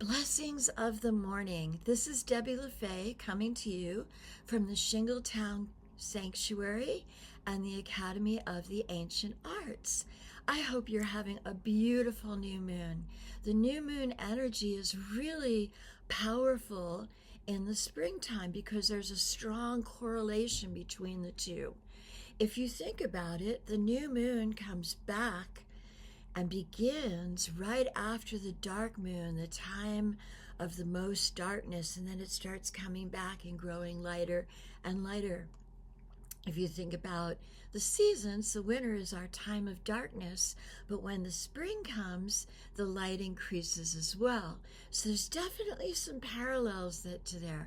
Blessings of the morning. This is Debbie LaFay coming to you from the Shingletown Sanctuary and the Academy of the Ancient Arts. I hope you're having a beautiful new moon. The new moon energy is really powerful in the springtime because there's a strong correlation between the two. If you think about it, the new moon comes back and begins right after the dark moon, the time of the most darkness, and then it starts coming back and growing lighter and lighter. If you think about the seasons, the winter is our time of darkness, but when the spring comes, the light increases as well. So there's definitely some parallels to there.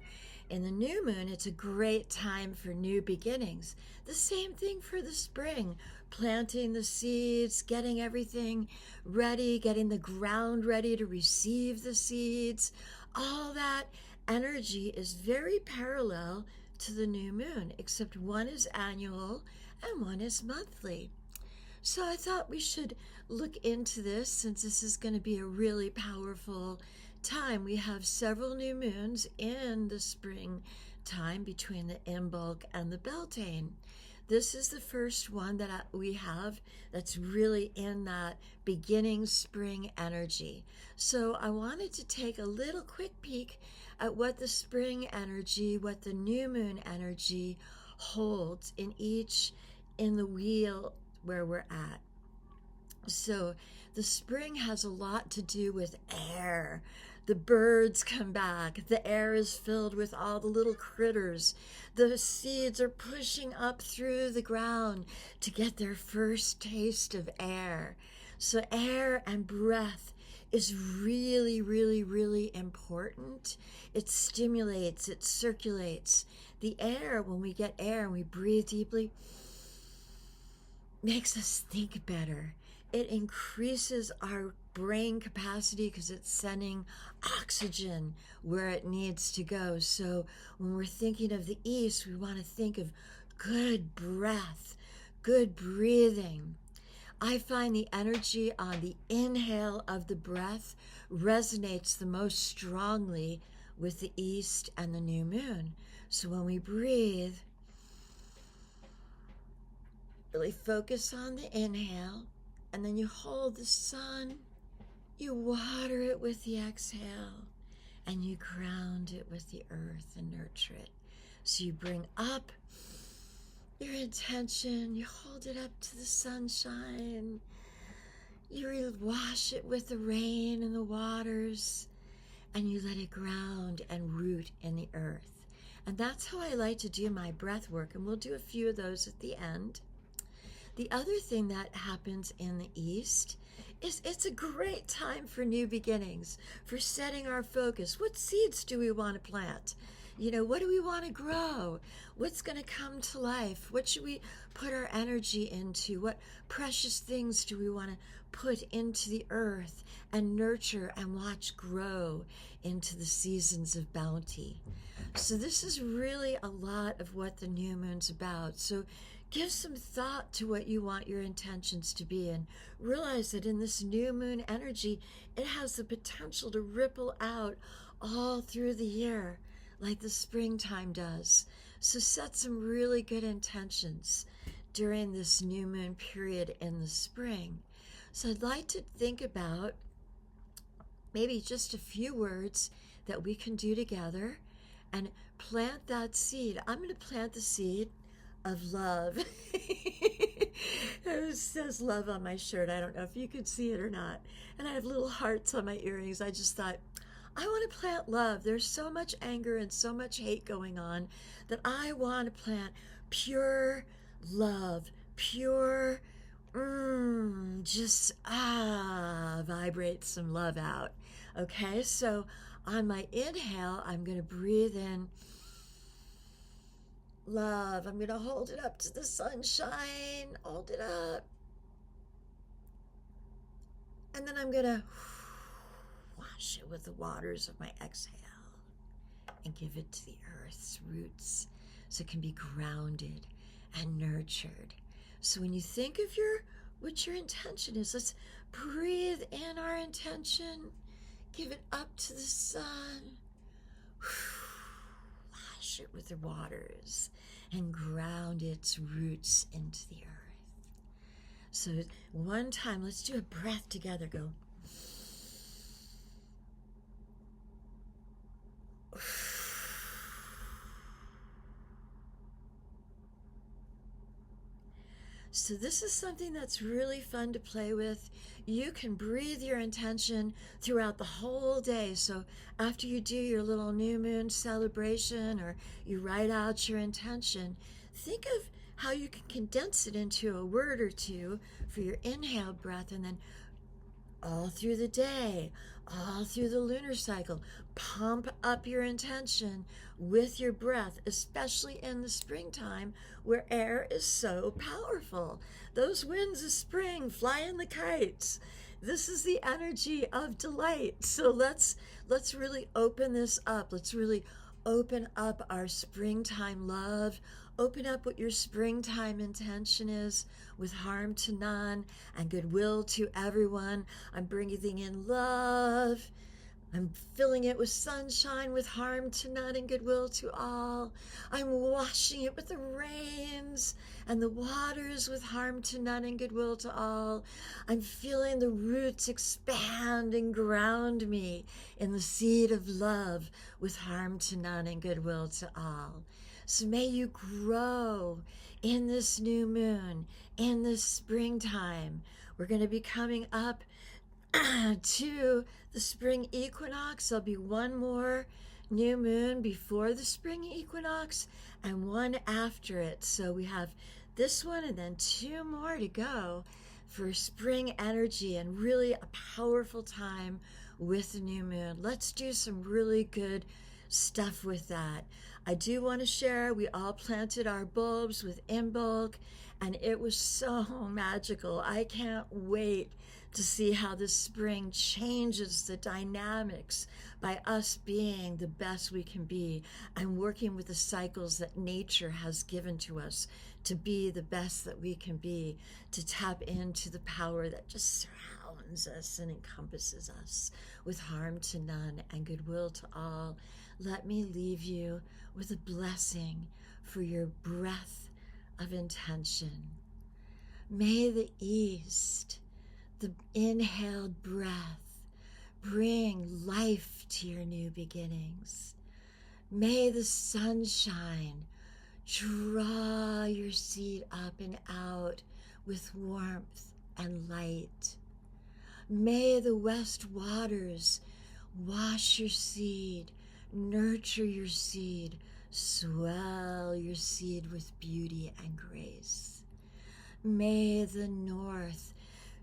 In the new moon, it's a great time for new beginnings. The same thing for the spring, planting the seeds, getting everything ready, getting the ground ready to receive the seeds. All that energy is very parallel to the new moon, except one is annual and one is monthly. So I thought we should look into this since this is going to be a really powerful time. We have several new moons in the spring time between the Imbolc and the Beltane. This is the first one that we have that's really in that beginning spring energy. So I wanted to take a little quick peek at what the spring energy, what the new moon energy holds in the wheel where we're at. So the spring has a lot to do with air. The birds come back. The air is filled with all the little critters. The seeds are pushing up through the ground to get their first taste of air. So air and breath is really, really, really important. It stimulates, it circulates. The air, when we get air and we breathe deeply, makes us think better. It increases our brain capacity because it's sending oxygen where it needs to go. So when we're thinking of the east, we want to think of good breath, good breathing. I find the energy on the inhale of the breath resonates the most strongly with the east and the new moon. So when we breathe, really focus on the inhale, and then you hold the sun, you water it with the exhale, and you ground it with the earth and nurture it. So you bring up your intention, you hold it up to the sunshine, you wash it with the rain and the waters, and you let it ground and root in the earth. And that's how I like to do my breath work, and we'll do a few of those at the end. The other thing that happens in the East is it's a great time for new beginnings, for setting our focus. What seeds do we want to plant? What do we want to grow? What's going to come to life? What should we put our energy into? What precious things do we want to put into the earth and nurture and watch grow into the seasons of bounty? So this is really a lot of what the new moon's about. So give some thought to what you want your intentions to be, and realize that in this new moon energy, it has the potential to ripple out all through the year like the springtime does. So set some really good intentions during this new moon period in the spring. So I'd like to think about maybe just a few words that we can do together and plant that seed. I'm going to plant the seed of love. It says love on my shirt. I don't know if you could see it or not. And I have little hearts on my earrings. I just thought, I want to plant love. There's so much anger and so much hate going on that I want to plant pure love, pure, vibrate some love out. Okay, so on my inhale, I'm going to breathe in love. I'm going to hold it up to the sunshine, hold it up. And then I'm going to wash it with the waters of my exhale and give it to the earth's roots so it can be grounded and nurtured. So when you think of what your intention is, let's breathe in our intention Give it up to the sun. Wash it with the waters and ground its roots into the earth. So one time, let's do a breath together. Go. So this is something that's really fun to play with. You can breathe your intention throughout the whole day. So after you do your little new moon celebration or you write out your intention, think of how you can condense it into a word or two for your inhale breath, and then all through the day, all through the lunar cycle, pump up your intention with your breath, especially in the springtime where air is so powerful. Those winds of spring flying the kites. This is the energy of delight. So let's really open this up. Let's really open up our springtime love. Open up what your springtime intention is with harm to none and goodwill to everyone. I'm breathing in love. I'm filling it with sunshine with harm to none and goodwill to all. I'm washing it with the rains and the waters with harm to none and goodwill to all. I'm feeling the roots expand and ground me in the seed of love with harm to none and goodwill to all. So may you grow in this new moon, in this springtime. We're going to be coming up to the spring equinox. There'll be one more new moon before the spring equinox and one after it. So we have this one and then 2 more to go for spring energy and really a powerful time with the new moon. Let's do some really good stuff with that. I do want to share, we all planted our bulbs with Imbolc, and it was so magical. I can't wait to see how this spring changes the dynamics by us being the best we can be and working with the cycles that nature has given to us to be the best that we can be, to tap into the power that just surrounds us and encompasses us with harm to none and goodwill to all. Let me leave you with a blessing for your breath of intention. May the east, the inhaled breath, bring life to your new beginnings. May the sunshine draw your seed up and out with warmth and light. May the west waters wash your seed, nurture your seed, swell your seed with beauty and grace. May the north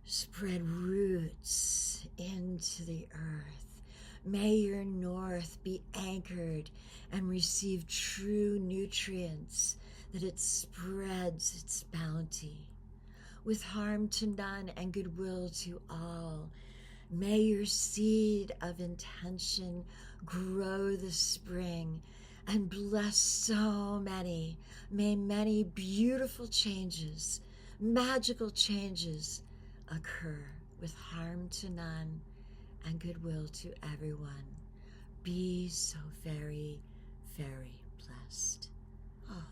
spread roots into the earth. May your north be anchored and receive true nutrients, that it spreads its bounty with harm to none and goodwill to all. May your seed of intention grow this spring and bless so many. May many beautiful changes, magical changes occur with harm to none and goodwill to everyone. Be so very, very blessed. Oh.